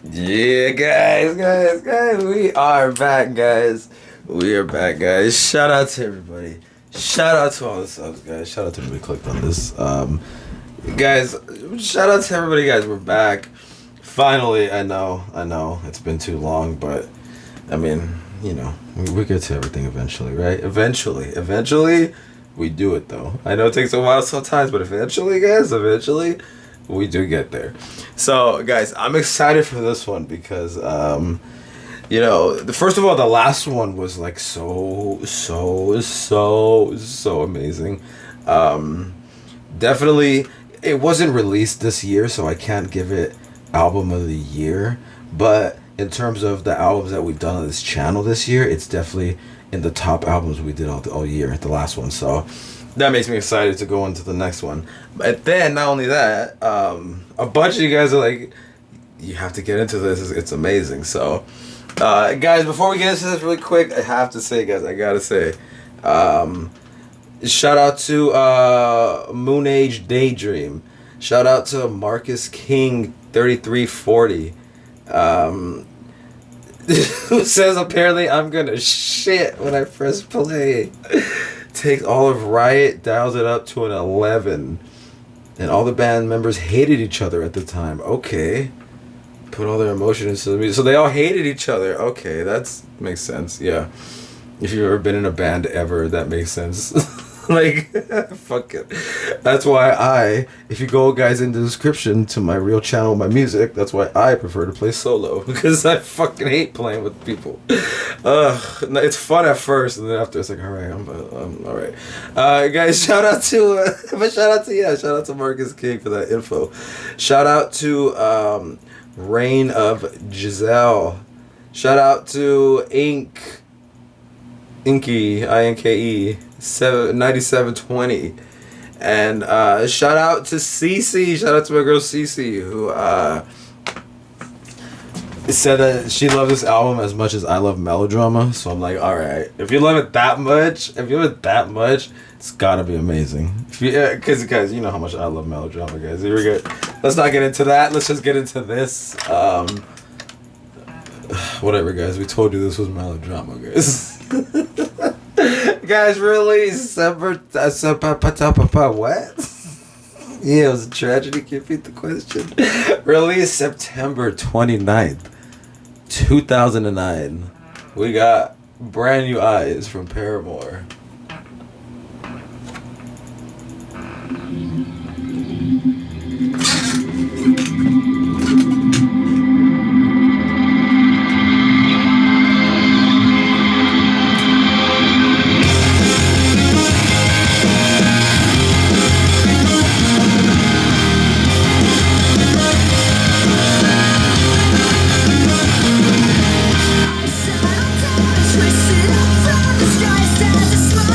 Yeah, guys, we are back, guys. We are back, guys. Shout out to everybody. Shout out to all the subs, guys. Shout out to everybody who clicked on this. Guys, shout out to everybody, guys. We're back. Finally, I know, it's been too long, but I mean, you know, we get to everything eventually, right? Eventually, we do it though. I know it takes a while sometimes, but eventually, guys, we do get there. So, guys, I'm excited for this one because, you know, first of all, the last one was like so amazing. Definitely, it wasn't released this year, so I can't give it album of the year. But in terms of the albums that we've done on this channel this year, it's definitely in the top albums we did all year, the last one. So that makes me excited to go into the next one. But then, not only that, a bunch of you guys are like, you have to get into this. It's amazing. So, guys, before we get into this really quick, I have to say, guys, I gotta say, shout out to Moon Age Daydream. Shout out to Marcus King 3340. Who says apparently I'm gonna shit when I press play. Takes all of Riot, dials it up to an 11. And all the band members hated each other at the time. Okay. Put all their emotion into the music. So they all hated each other. Okay, that makes sense. Yeah. If you've ever been in a band ever, that makes sense. Like, fuck it. That's why if you go, guys, in the description to my real channel, my music, that's why I prefer to play solo. Because I fucking hate playing with people. It's fun at first, and then after it's like, alright, I'm alright. Guys, shout out to Marcus King for that info. Shout out to Reign of Giselle. Shout out to Inky, INKE, 9720. And shout out to Cece. Shout out to my girl Cece, who said that she loved this album as much as I love Melodrama. So I'm like, alright, if you love it that much, it's gotta be amazing. Because, guys, you know how much I love Melodrama, guys. Here we go. Let's not get into that. Let's just get into this. Whatever, guys. We told you this was Melodrama, guys. Guys, release what? Yeah, it was a tragedy. Can you repeat the question? Release September 29th, 2009. We got Brand New Eyes from Paramore. Twisted up from the sky, stars are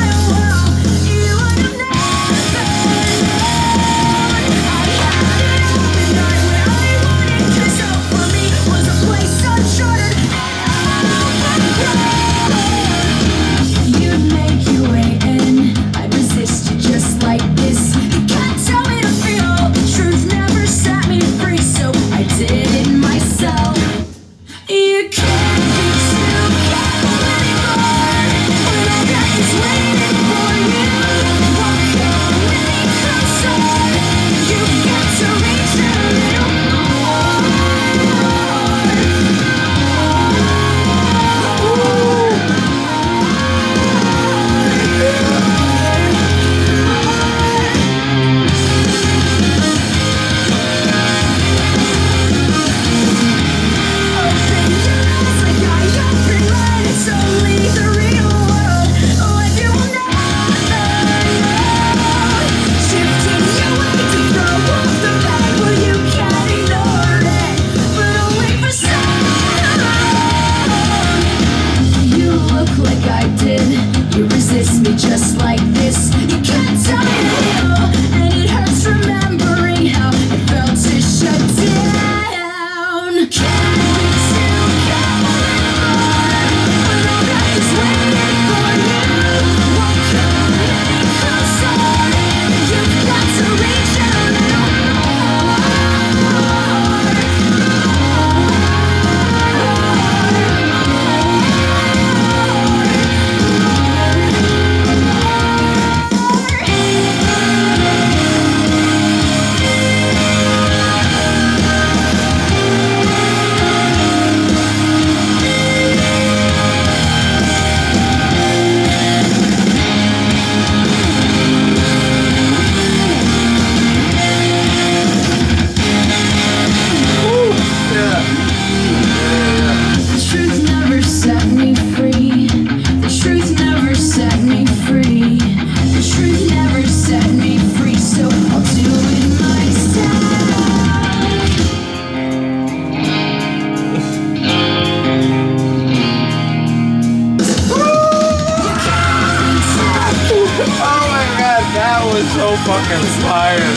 fucking fire.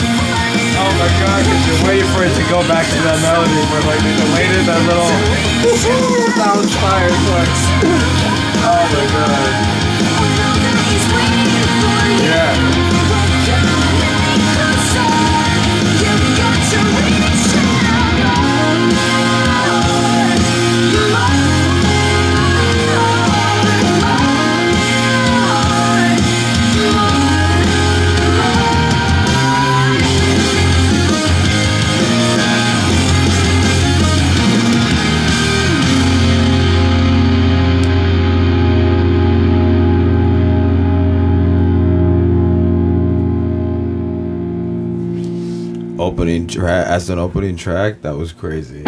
Oh my god, because you're waiting for it to go back to that melody, but like they delayed that little. That was fire, fuck. Oh my god. Yeah. Opening track as an opening track, that was crazy.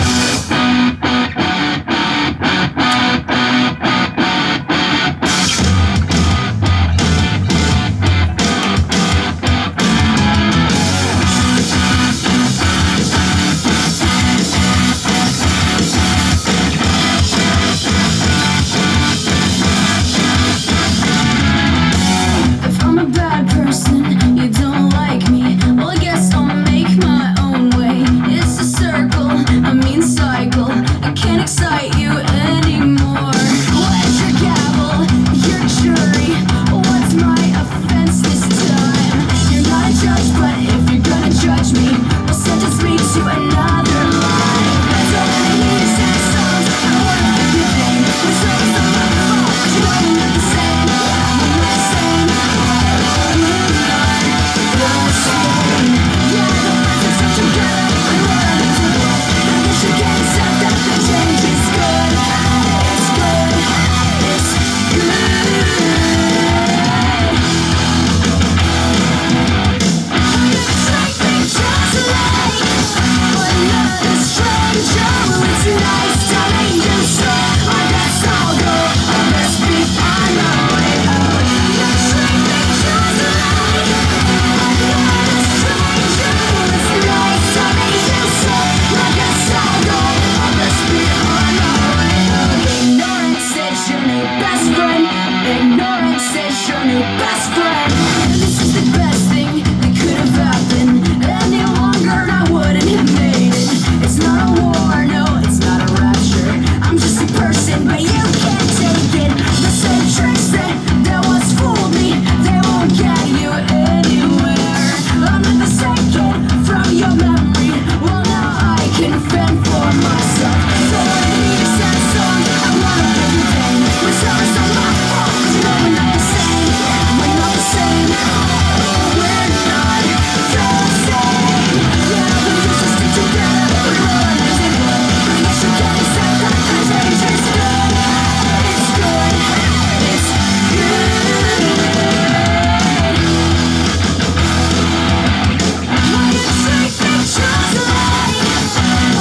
If I'm a bad person, you don't like me. Well, I guess I'll make my own way. It's a circle, a mean cycle. I can't excite you anymore. Where's your gavel, your jury? What's my offense this time? You're not a judge, but if you're gonna judge me, well, sentence me to another life. I don't wanna hear you sad songs. I don't wanna hear your pain. We're so my fault, but you know we're not the same. We're not the same. Yeah, the words are stuck together. I wanna be together. I guess you can't accept that the change is good. It's good. It's good. Take me just like another stranger. It's nice to meet you, so I guess I'll go. I must be on my way out. You treat me just like another stranger. It's nice to meet you, so I guess I'll go. I must be on my way out. Ignorance is your new best friend. Ignorance is your new best friend. This is the best thing that could have happened. Any longer, I wouldn't have made it. It's not a war, no, it's not a rapture. I'm just a person, but you can't take it. The same tricks that once fooled me, they won't get you anywhere. I'm not the same kid from your memory. Well, now I can fend for myself. So when I hear your sad song, I wanna give you pain. We're sorry, so my fault, 'cause you know we're not the same. We're not the same. We're not the same. Yeah, we used to stick together. We were unlimited. I guess you can't accept that the change is good. It's good. It's good. Why you treat me just like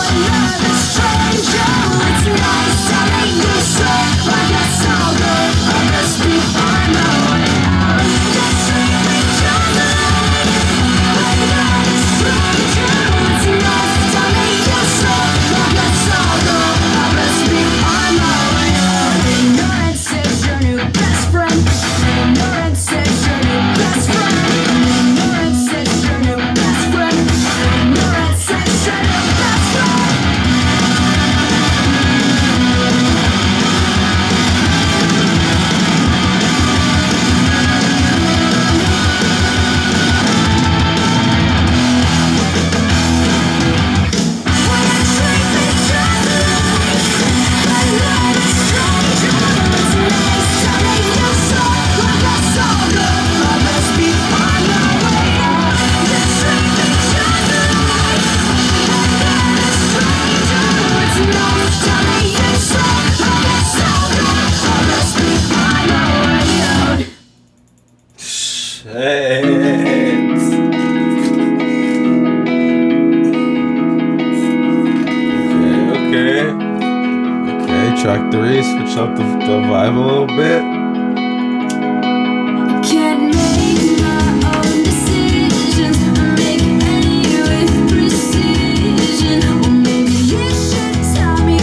another stranger? It's nice to meet you, so I guess I'll go. I must be on my way out. You treat me just like another stranger. It's nice to meet you, so I guess I'll go. I must be on my way out. Ignorance is your new best friend. Ignorance is your new best friend. Ignorance is your new best friend. Ignorance is your new best friend. Why you treat me just like another stranger? It's nice to meet you, so I guess I'll go. I must be on my way out. You treat me just like another stranger. It's nice to meet you, so I guess I'll go. I must be on my way out. Shit. Okay, track 3, switch up the vibe a little bit. Can't make my own decisions, make any with precision. Well, maybe you should tell me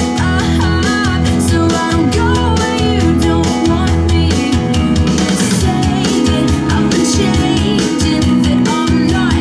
so I don't go where you don't want me. You're saying I've been changing, that I'm not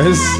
guys.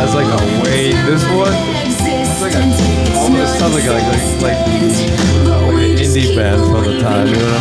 Sounds like an indie band from the time, you know?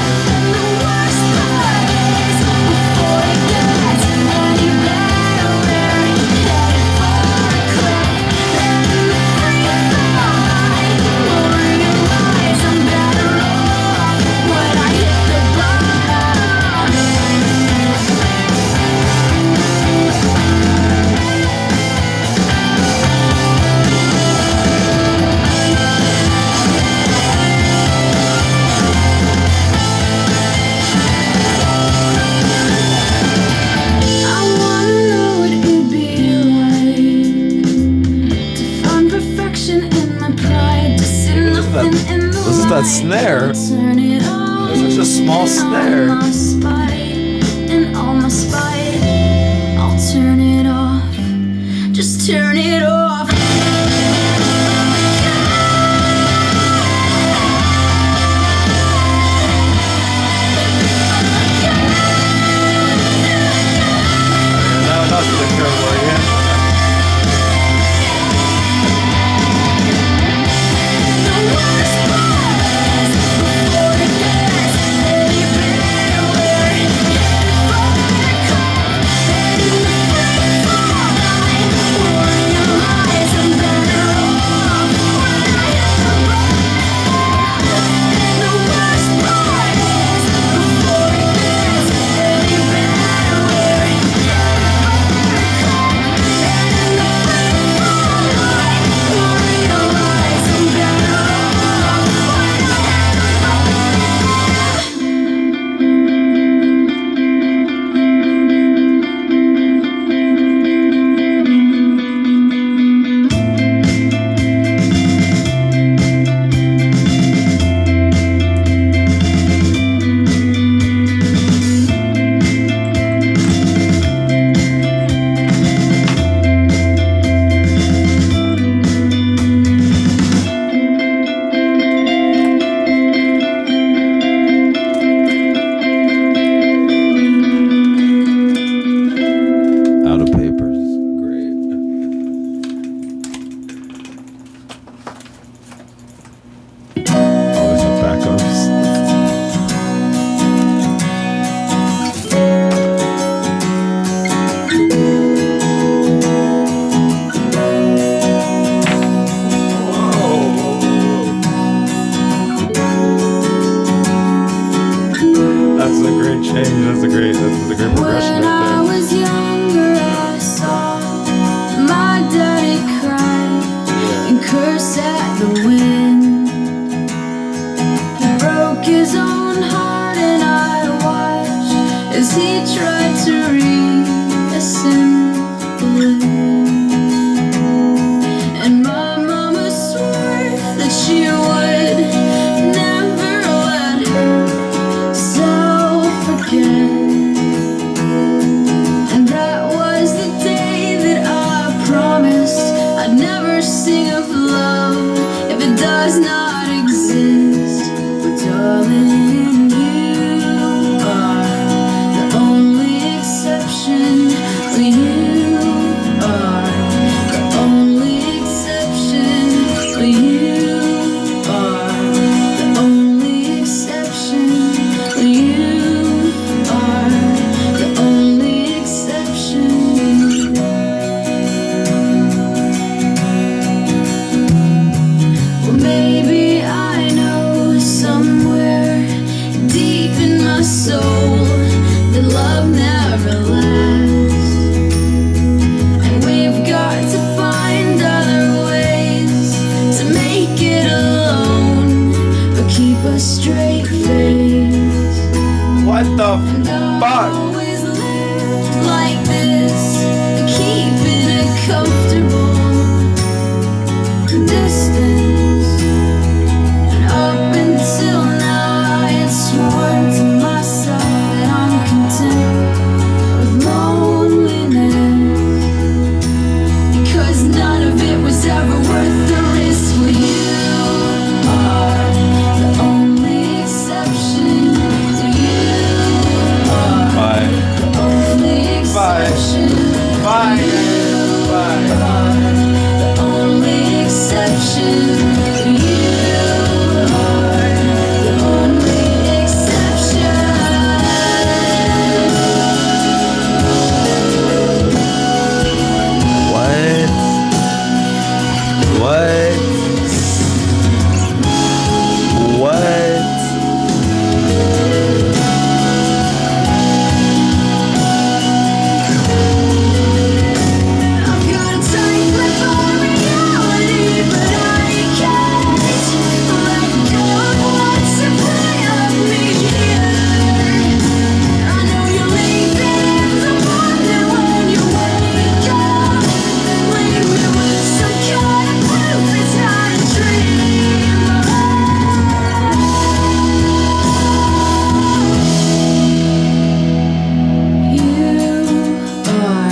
This is that snare. It's such a small snare. I'll turn it off. Just turn it off. Now that's the curve again. change. That's a great progression When I right was younger, I saw my daddy cry and curse at the wind. He broke his own heart, and I watched as he tried to reassemble it. And my mama swore that she would never let herself forget. And that was the day that I promised I'd never sing of love if it does not exist. But darling, you are the only exception. You are the only exception. You are the only exception. You are the only exception. Well, maybe I know somewhere deep in my soul that love never lasts. And we've got to find other ways to make it alone, but keep a straight face. there. What the And I'll fuck? always live like this, keeping a comfortable distance. And up until now, I had sworn to myself that I'm content with loneliness, because none of it was ever worth the risk. Well, you are the only exception. You are Bye. the only Bye. exception. Bye. You Bye. are the only exception. You are the only exception. What? What? I've got a tight grip on reality, but I can't let go of what's in front of me here. I know you're leaving the morning when you wake up. Leave me with some kind of proof it's not a dream. You are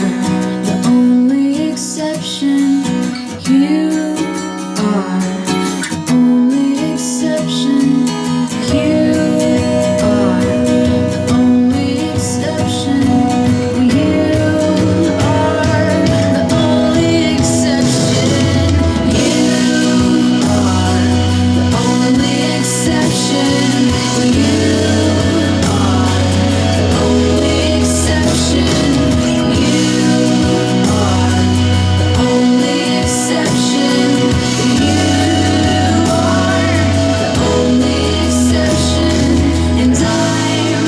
the only exception. You are the only exception. You are the only exception. You are the only exception. You are the only exception. You are the only exception. You are the only exception. You are the only exception. And I'm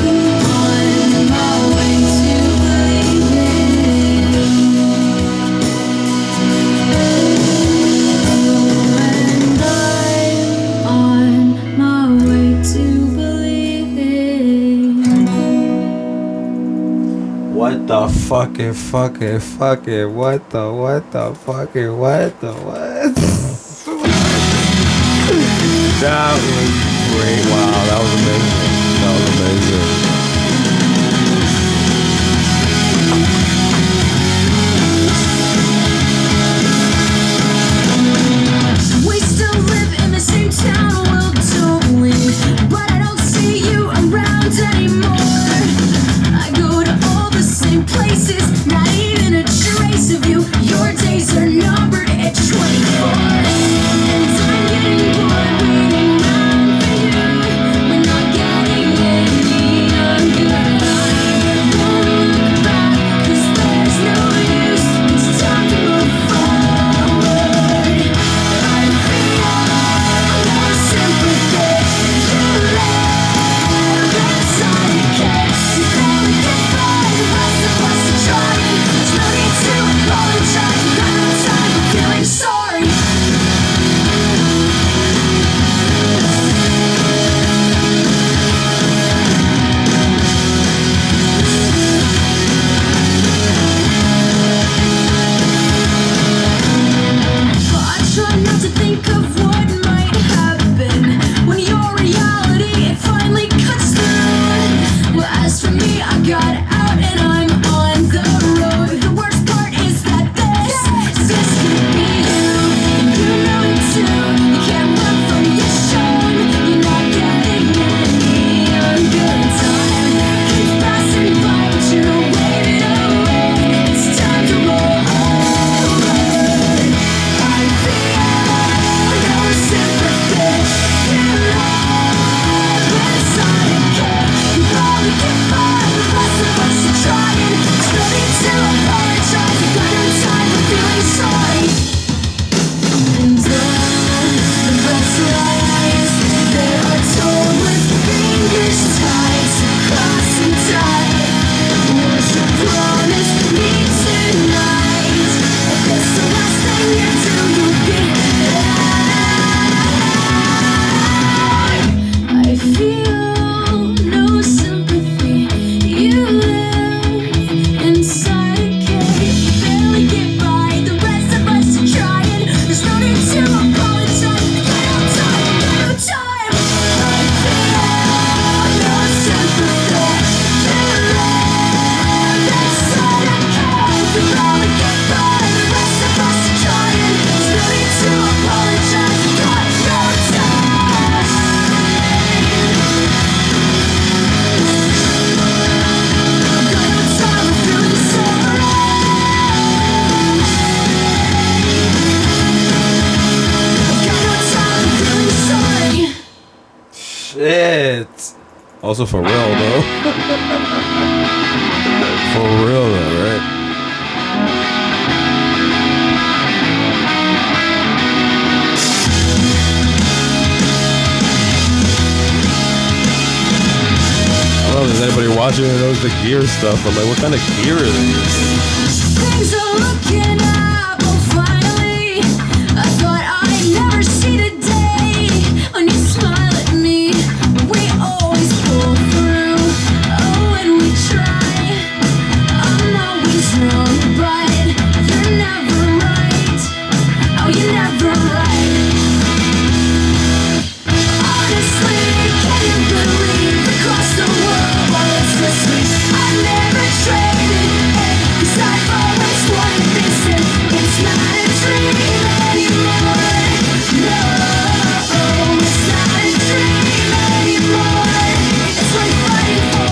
on my way to believing. And I'm on my way to believing. What the fucking what the fucking what? That was great. Wow, that was amazing. We still live in the same town, well, don't we? But I don't see you around anymore. I go to all the same places, not even a trace of you. Your days are numbered at 24. And I'm getting bored waiting around for you. We're not getting any shit. Also for real though. For real though, right? I don't know if there's anybody watching who knows the gear stuff, but like, what kind of gear is it? Things are looking up, oh finally. I thought I'd never see the day when you smile at me. We always pull through, oh when we try. I'm always wrong, but you're never right. Oh, you're never right. Honestly, can you believe across the world while it's this week I never traded it, 'cause I've always wanted this and it's not a dream anymore. No, it's not a dream anymore. It's worth fighting for.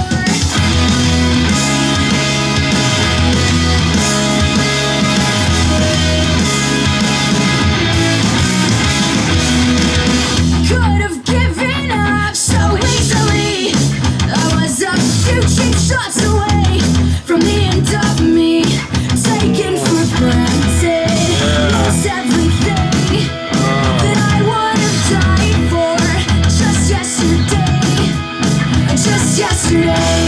Could have given up so easily. I was a few cheap shots away from the end of me, taken for granted. Lost everything that I would have died for just yesterday. Just yesterday.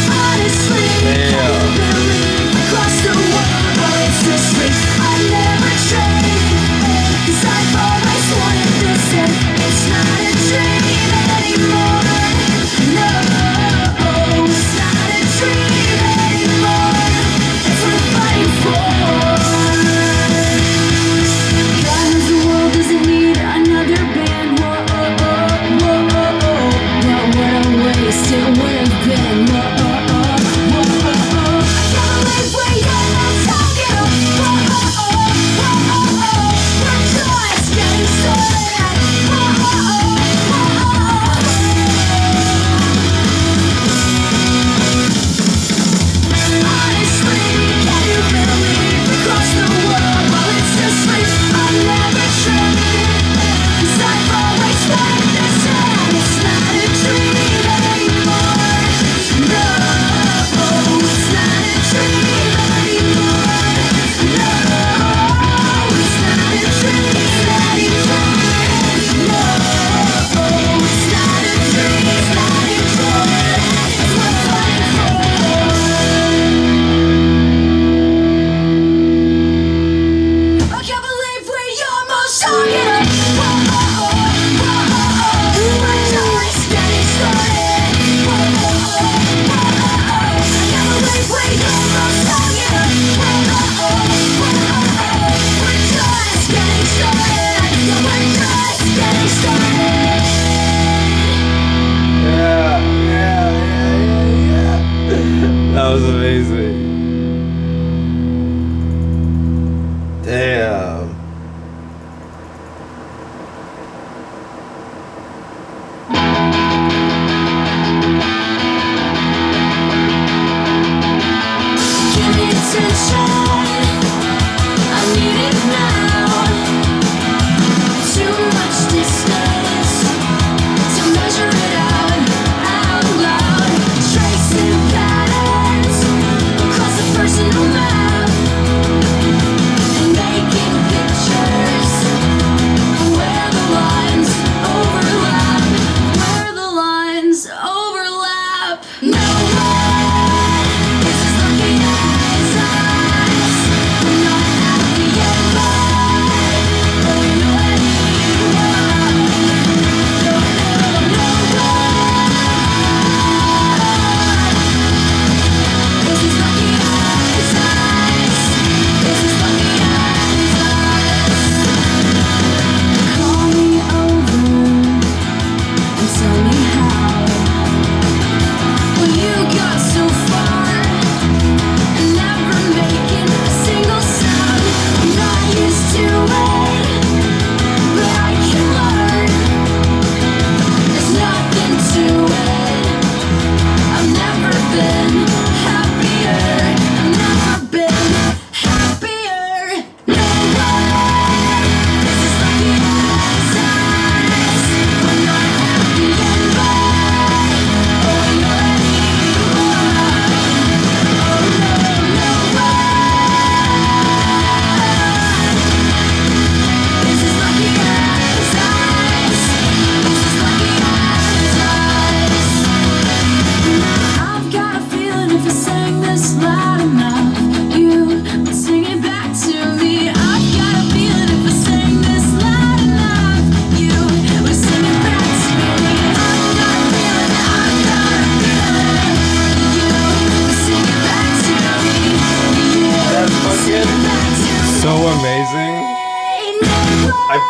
Honestly, can you believe across the world while it's this week I never traded it, 'cause I've always wanted this and it's not a dream anymore. No, it's not a dream anymore. It's worth fighting for. God knows the world doesn't need another band. Whoa, what a waste it would have been. I can't believe we almost hung it up. We're just getting started. Honestly, can you believe across the world while it's this week I never traded it, 'cause I've always wanted this and it's not a dream anymore. No, it's not a dream anymore. No, it's not a dream anymore. No, it's not a dream anymore. It's worth fighting for. I can't believe we almost hung it up. We're just getting started. I can't believe we almost hung it up. We're just getting started. Yeah, we're just getting started. Yeah. That was amazing. Damn. Give me attention. I need it now. Too much distance to measure it out loud. Tracing patterns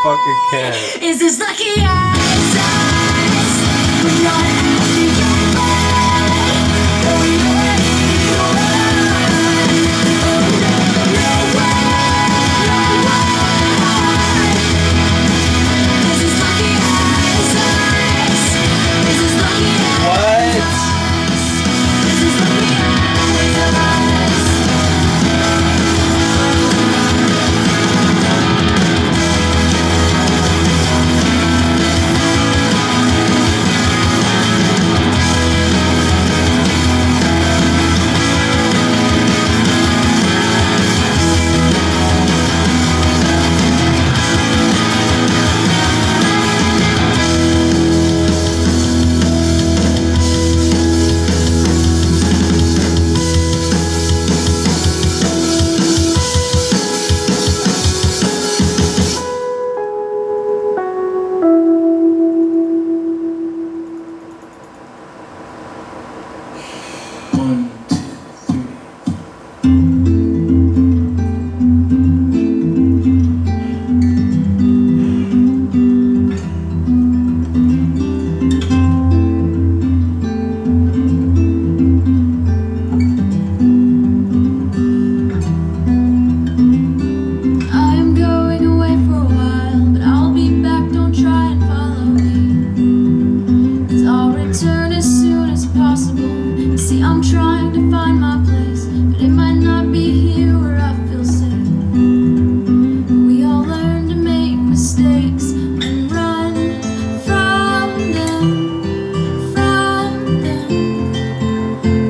fucking can't. Is this lucky as us? We're not happy yet, going on. Oh no, no way. Is this lucky as us? Is this lucky as What? us? Is this lucky as us? I'm going away for a while, but I'll be back, don't try and follow me. 'Cause I'll return as soon as possible. You see, I'm trying to find my place, but it might not be here where I feel safe. We all learn to make mistakes and run from them,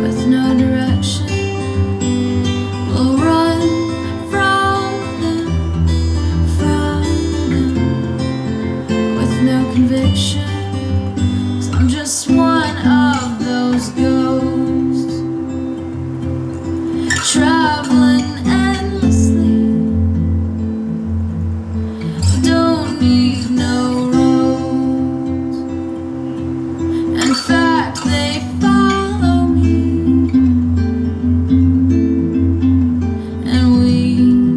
with no direction. We'll run from them, with no conviction. 'Cause I'm just one of those ghosts, traveling endlessly. Don't need no roads. In fact, they follow me, and we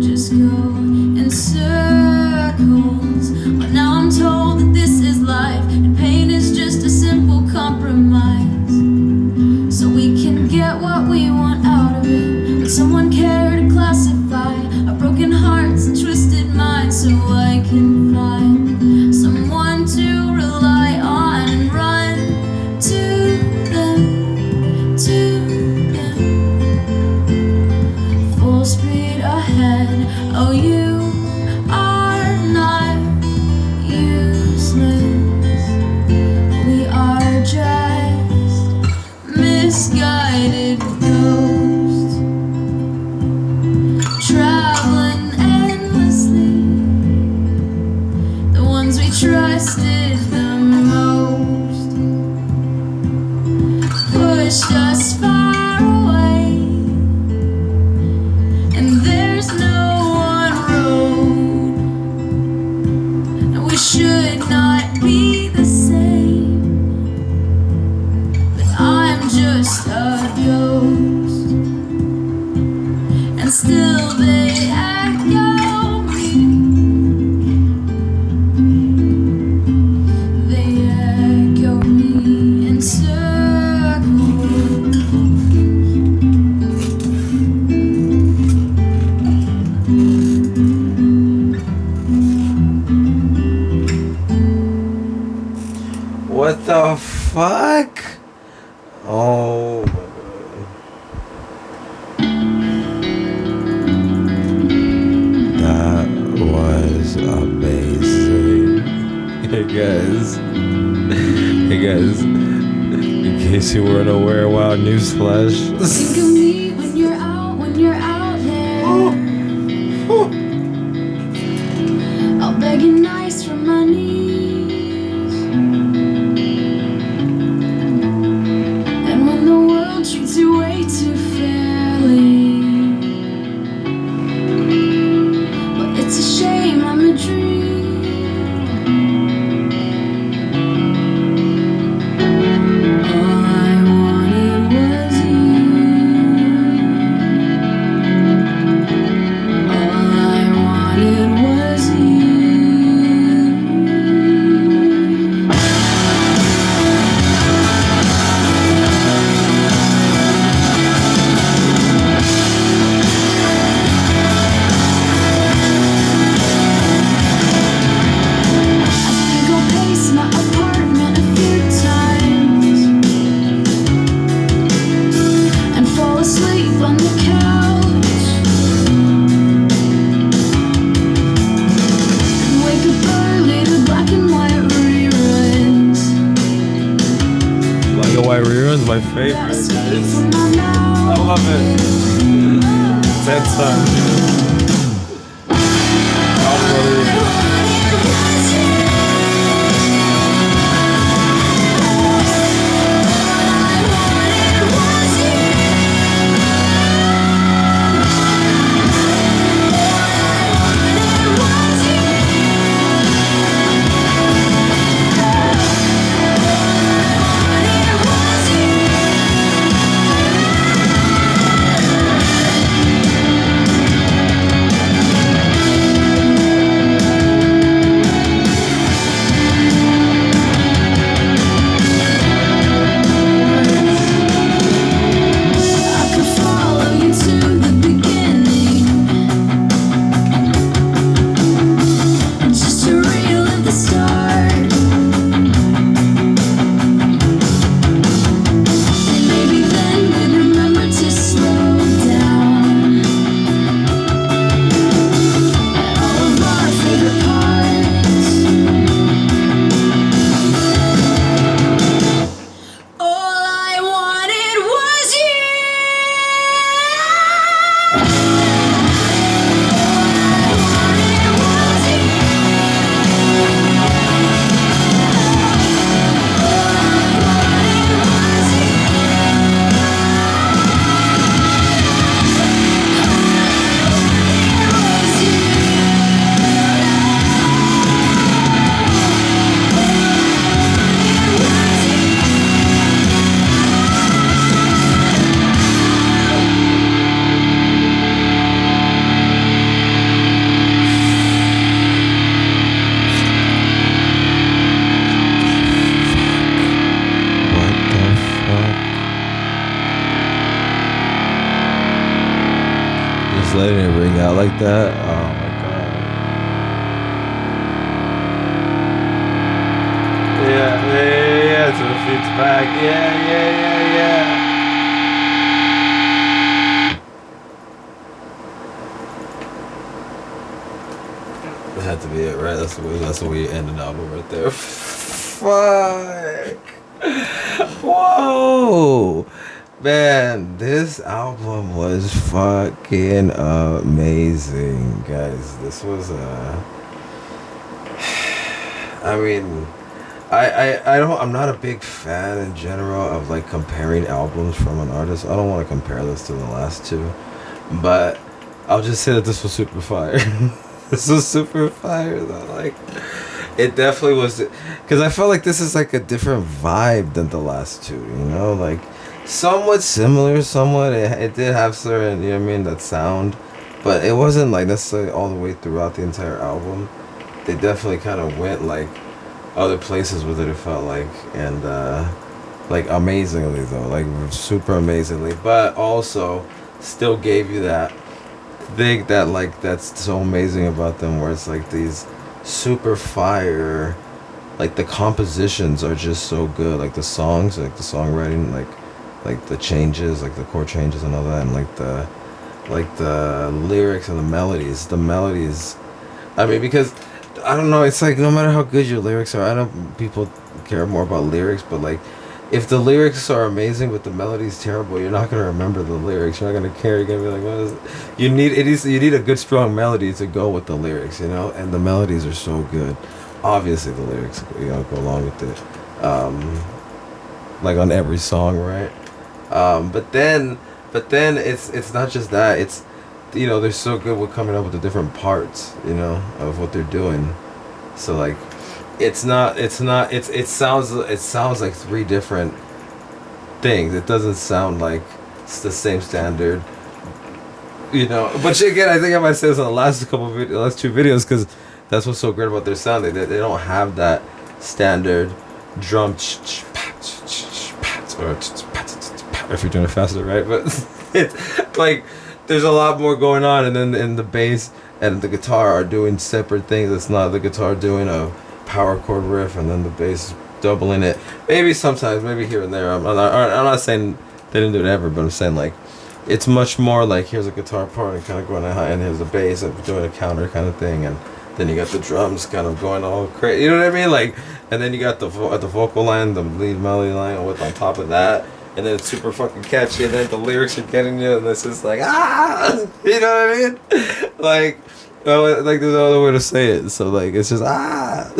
just go in circles. But now I'm told that this is life, and pain is just a simple compromise, so we can get what we want out of it. Would someone care to classify our broken hearts and twisted minds, so I can find someone to rely on and run to them, to them. Full speed ahead. Oh, you are not useless. We are just misguided ghosts, traveling endlessly. The ones we trusted the most pushed us far away, and there's no one road, and we should not be the same. But I'm just a ghost, and still they echo me. They echo me in circles. What the fuck? Oh my god. That was amazing. Hey guys. Hey guys. In case you weren't aware, wow, newsflash. Think of me when you're out there. I'll beg you nice from my knees. And when the world treats you way too fairly, well, it's a shame I'm a dream. All I wanted was you. my favorite. Escape from my now. I love it. 10 times. Unbelievable. Letting it ring out like that. Oh my god. Yeah. So the feet's back. Yeah. That had to be it, right? That's the way you end an album right there. Fuck. Whoa. Man, this album was fucking amazing, guys. This was I mean, I'm not a big fan in general of like comparing albums from an artist. I don't want to compare this to the last two, but I'll just say that this was super fire. This was super fire though. Like, it definitely was, because I felt like this is like a different vibe than the last two. You know, like. Somewhat similar, somewhat. It did have certain, you know what I mean, that sound, but it wasn't like necessarily all the way throughout the entire album. They definitely kind of went like other places with it felt like, and like amazingly though, like super amazingly, but also still gave you that thing that like that's so amazing about them, where it's like these super fire, like the compositions are just so good, like the songs, like the songwriting, like the changes, like the chord changes and all that, and like the lyrics and the melodies. I mean, because I don't know, it's like no matter how good your lyrics are, I know people care more about lyrics, but like if the lyrics are amazing but the melody's terrible, you're not gonna remember the lyrics. You're not gonna care. You're gonna be like, what is it? You need a good strong melody to go with the lyrics, you know. And the melodies are so good. Obviously, the lyrics, you know, go along with it, like on every song, right? But then it's not just that. It's, you know, they're so good with coming up with the different parts, you know, of what they're doing. So like, it sounds like three different things. It doesn't sound like it's the same standard, you know. But again, I think I might say this on the last two videos, because that's what's so great about their sound. They don't have that standard drum or if you're doing it faster, right? But it's like there's a lot more going on, and then in the bass and the guitar are doing separate things. It's not the guitar doing a power chord riff and then the bass doubling it. Maybe sometimes, maybe here and there. I'm not saying they didn't do it ever, but I'm saying like it's much more like here's a guitar part and kind of going high, and here's the bass and doing a counter kind of thing, and then you got the drums kind of going all crazy. You know what I mean? Like, and then you got the vocal line, the lead melody line with on top of that. and then it's super fucking catchy, and then the lyrics are getting you, and it's just like ah, you know what I mean? Like, well, like there's no other way to say it. So like it's just ah.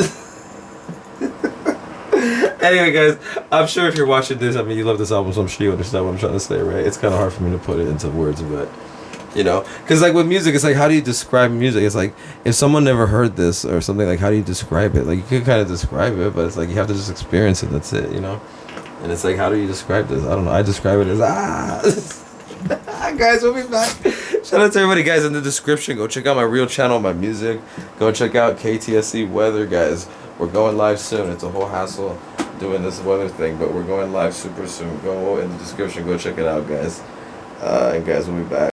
Anyway, guys, I'm sure if you're watching this, I mean, you love this album, so I'm sure you understand what I'm trying to say, right? It's kind of hard for me to put it into words, but, you know, because, like, with music, it's like, how do you describe music? It's like, if someone never heard this or something, like, how do you describe it? Like, you can kind of describe it, but it's like, you have to just experience it, that's it, you know? And it's like, how do you describe this? I don't know. I describe it as, Guys, we'll be back. Shout out to everybody, guys, in the description. Go check out my real channel, my music. Go check out KTSE weather, guys. We're going live soon. It's a whole hassle doing this weather thing, but we're going live super soon. Go in the description, go check it out, guys. And guys, we'll be back.